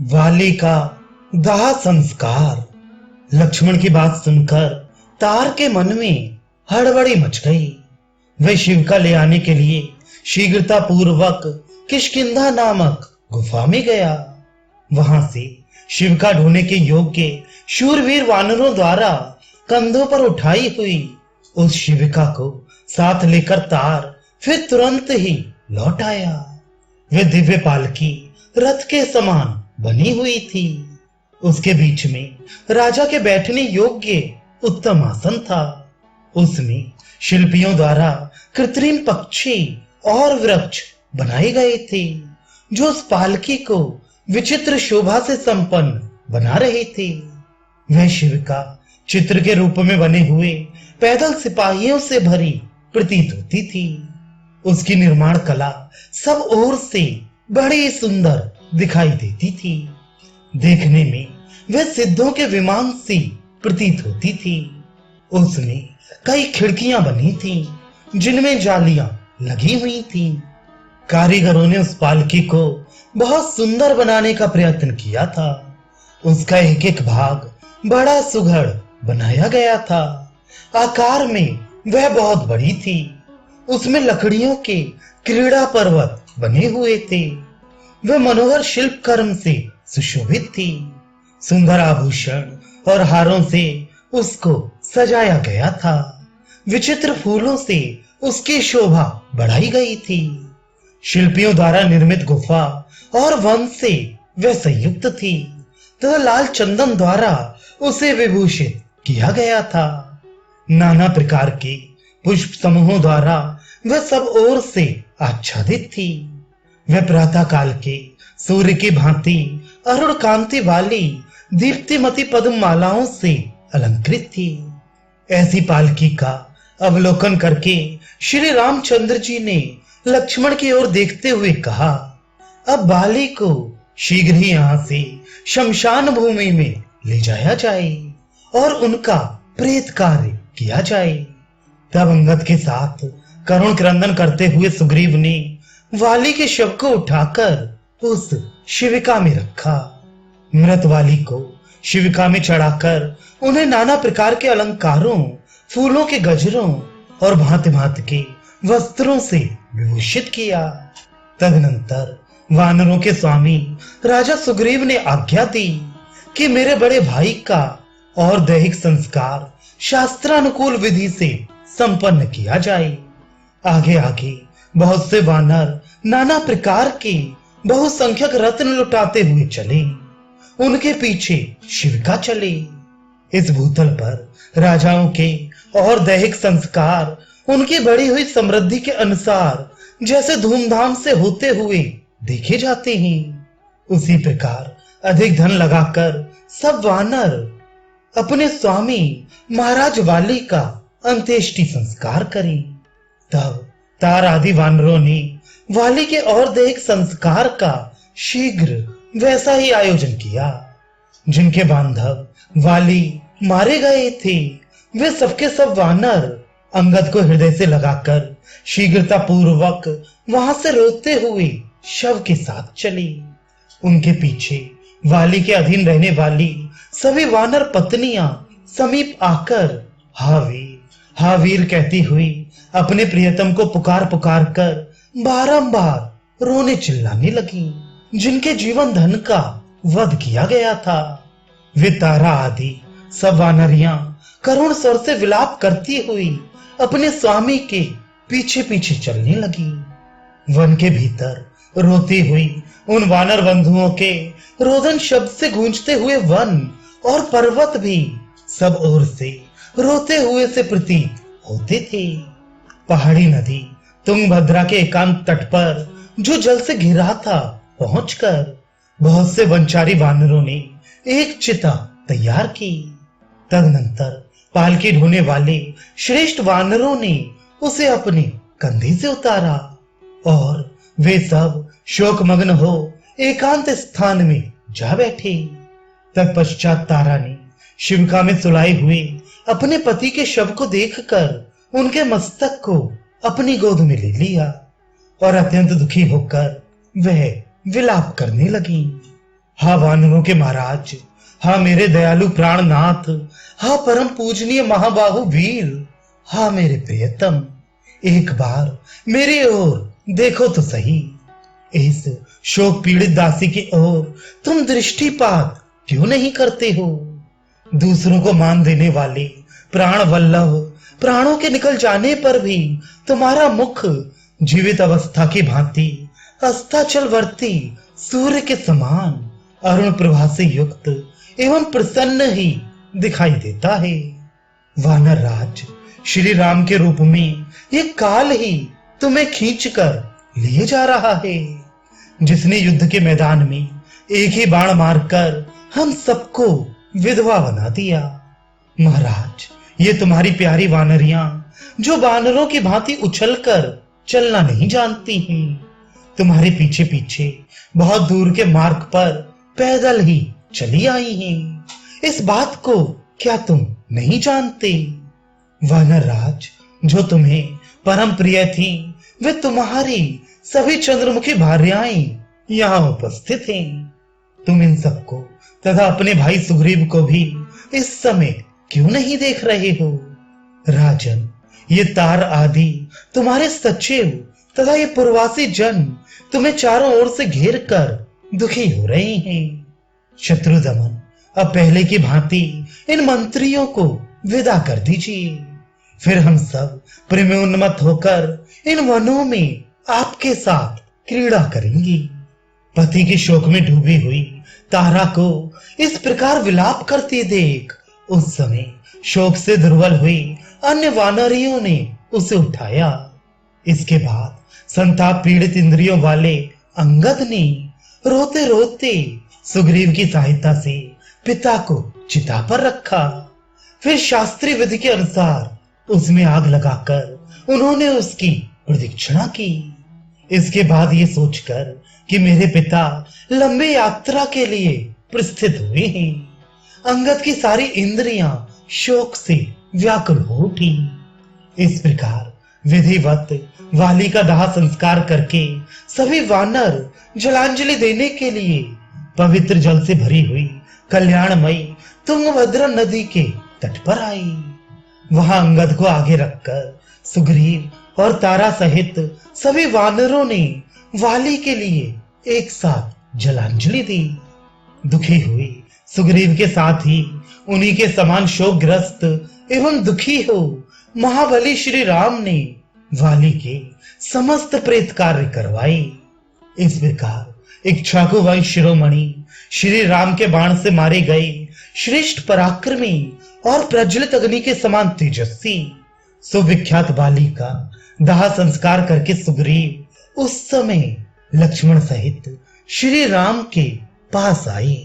वाली का दाह संस्कार। लक्ष्मण की बात सुनकर तार के मन में हड़बड़ी मच गई। वे शिव का ले आने के लिए शीघ्रता पूर्वक किष्किंधा नामक गुफा में गया। वहां से शिव का ढोने के योग्य शूरवीर वानरों द्वारा कंधों पर उठाई हुई उस शिविका को साथ लेकर तार फिर तुरंत ही लौट आया। वे दिव्य पालकी रथ के समान बनी हुई थी। उसके बीच में राजा के बैठने योग्य उत्तम आसन था। उसमें शिल्पियों द्वारा कृत्रिम पक्षी और वृक्ष बनाए गए थे जो उस पालकी को विचित्र शोभा से संपन्न बना रहे थे। वह शिव का चित्र के रूप में बने हुए पैदल सिपाहियों से भरी प्रतीत होती थी। उसकी निर्माण कला सब ओर से बड़ी सुंदर दिखाई देती थी। देखने में वह सिद्धों के विमान सी प्रतीत होती थी। उसमें कई खिड़कियां बनी थीं, जिनमें जालियां लगी हुई थीं। कारीगरों ने उस पालकी को बहुत सुंदर बनाने का प्रयत्न किया था। उसका एक एक भाग बड़ा सुघड़ बनाया गया था। आकार में वह बहुत बड़ी थी। उसमें लकड़ियों के क्रीड़ा पर्वत बने हुए थे। वह मनोहर शिल्प कर्म से सुशोभित थी। सुंदर आभूषण और हारों से उसको सजाया गया था। विचित्र फूलों से उसकी शोभा बढ़ाई गई थी। शिल्पियों द्वारा निर्मित गुफा और वन से वह संयुक्त थी तथा लाल चंदन द्वारा उसे विभूषित किया गया था। नाना प्रकार के पुष्प समूहों द्वारा वह सब ओर से आच्छादित थी। वह प्रातः काल के सूर्य की भांति अरुण कांति वाली दीप्तिमती पद्म मालाओं से अलंकृत थी। ऐसी पालकी का अवलोकन करके श्री रामचंद्र जी ने लक्ष्मण की ओर देखते हुए कहा, अब बाली को शीघ्र ही यहां से शमशान भूमि में ले जाया जाए और उनका प्रेत कार्य किया जाए। तब अंगद के साथ करुण क्रंदन करते हुए सुग्रीव ने वाली के शव को उठाकर उस शिविका में रखा। मृत वाली को शिविका में चढ़ाकर उन्हें नाना प्रकार के अलंकारों, फूलों के गजरों और भांति भांति के वस्त्रों से विभूषित किया। तदनंतर वानरों के स्वामी राजा सुग्रीव ने आज्ञा दी कि मेरे बड़े भाई का और दैहिक संस्कार शास्त्रानुकूल विधि से संपन्न किया जाए। आगे आगे बहुत से वानर नाना प्रकार के बहुसंख्यक रत्न लुटाते हुए चले। उनके पीछे शिविका चले। इस भूतल पर राजाओं के और दैहिक संस्कार उनकी बढ़ी हुई समृद्धि के अनुसार जैसे धूमधाम से होते हुए देखे जाते हैं, उसी प्रकार अधिक धन लगाकर सब वानर अपने स्वामी महाराज वाली का अंत्येष्टि संस्कार करें। तब तार आदि वानरों ने वाली के और दैहिक संस्कार का शीघ्र वैसा ही आयोजन किया। जिनके बांधव वाली मारे गए थे, वे सबके सब वानर अंगद को हृदय से लगाकर शीघ्रता पूर्वक वहां से रोते हुए शव के साथ चले। उनके पीछे वाली के अधीन रहने वाली सभी वानर पत्नियां समीप आकर हा वीर कहती हुई अपने प्रियतम को पुकार पुकार कर बारंबार रोने चिल्लाने लगी, जिनके जीवन धन का वध किया गया था। वे तारा आदि सब वानरियां करुण स्वर से विलाप करती हुई अपने स्वामी के पीछे पीछे चलने लगी। वन के भीतर रोती हुई उन वानर बंधुओं के रोदन शब्द से गूंजते हुए वन और पर्वत भी सब ओर से रोते हुए से प्रतीत होते थे। पहाड़ी नदी तुंगभद्रा के एकांत तट पर जो जल से घिरा था पहुंचकर बहुत से वनचारी वानरों ने एक चिता तैयार की। तदनंतर पालकी ढोने वाले श्रेष्ठ वानरों ने उसे अपने कंधे से उतारा और वे सब शोकमग्न हो एकांत स्थान में जा बैठे। तत्पश्चात तारा ने शिविका में सुलाए हुए अपने पति के शव को देखकर उनके मस्तक को अपनी गोद में ले लिया और अत्यंत दुखी होकर वह विलाप करने लगी। हा वानरों के महाराज, हा मेरे दयालु प्राणनाथ, हा परम पूजनीय महाबाहु वीर, हा मेरे प्रियतम, एक बार मेरी ओर देखो तो सही। इस शोक पीड़ित दासी की ओर तुम दृष्टिपात क्यों नहीं करते हो? दूसरों को मान देने वाले प्राण वल्लभ, प्राणों के निकल जाने पर भी तुम्हारा मुख जीवित अवस्था की भांति अस्ताचलवर्ती सूर्य के समान अरुण प्रभा से युक्त एवं प्रसन्न ही दिखाई देता है। वानर राज, श्री राम के रूप में ये काल ही तुम्हें खींचकर लिए जा रहा है, जिसने युद्ध के मैदान में एक ही बाण मारकर हम सबको विधवा बना दिया। महाराज, ये तुम्हारी प्यारी वानरियां जो वानरों की भांति उछलकर चलना नहीं जानती हैं, तुम्हारे पीछे पीछे बहुत दूर के मार्ग पर पैदल ही चली आई हैं। इस बात को क्या तुम नहीं जानते? वानर राज, जो तुम्हें परम प्रिय थी, वे तुम्हारी सभी चंद्रमुखी भार्याएं यहाँ उपस्थित हैं। तुम इन सबको तथा अपने भाई सुग्रीव को भी इस समय क्यों नहीं देख रहे हो? राजन, ये तार आदि तुम्हारे सचिव तथा ये पूर्वासी जन तुम्हें चारों ओर से घेर कर दुखी हो रहे हैं। शत्रुदमन, अब पहले की भांति इन मंत्रियों को विदा कर दीजिए, फिर हम सब प्रेमोन्मत्त होकर इन वनों में आपके साथ क्रीड़ा करेंगे। पति के शोक में डूबी हुई तारा को इस प्रकार विलाप करती देख उस समय शोक से दुर्बल हुई अन्य वानरियों ने उसे उठाया। इसके बाद संताप पीड़ित इंद्रियों वाले अंगद ने रोते रोते सुग्रीव की सहायता से पिता को चिता पर रखा। फिर शास्त्रीय विधि के अनुसार उसमें आग लगाकर उन्होंने उसकी प्रदक्षिणा की। इसके बाद ये सोचकर कि मेरे पिता लंबी यात्रा के लिए प्रस्थित हुए हैं, अंगद की सारी इंद्रियां शोक से व्याकुल हो उठी। इस प्रकार विधिवत वाली का दाह संस्कार करके सभी वानर जलांजलि देने के लिए पवित्र जल से भरी हुई कल्याणमयी तुंगभद्रा नदी के तट पर आई। वहां अंगद को आगे रखकर सुग्रीव और तारा सहित सभी वानरों ने वाली के लिए एक साथ जलांजलि दी। दुखी हुई सुग्रीव के साथ ही उन्हीं के समान शोकग्रस्त एवं दुखी हो महाबली श्री राम ने वाली के समस्त प्रेत कार्य करवाए। इस प्रकार इक्ष्वाकु वंश शिरोमणि श्री राम के बाण से मारे गए श्रेष्ठ पराक्रमी और प्रज्वलित अग्नि के समान तेजस्वी सुविख्यात वाली का दाह संस्कार करके सुग्रीव उस समय लक्ष्मण सहित श्री राम के पास आए।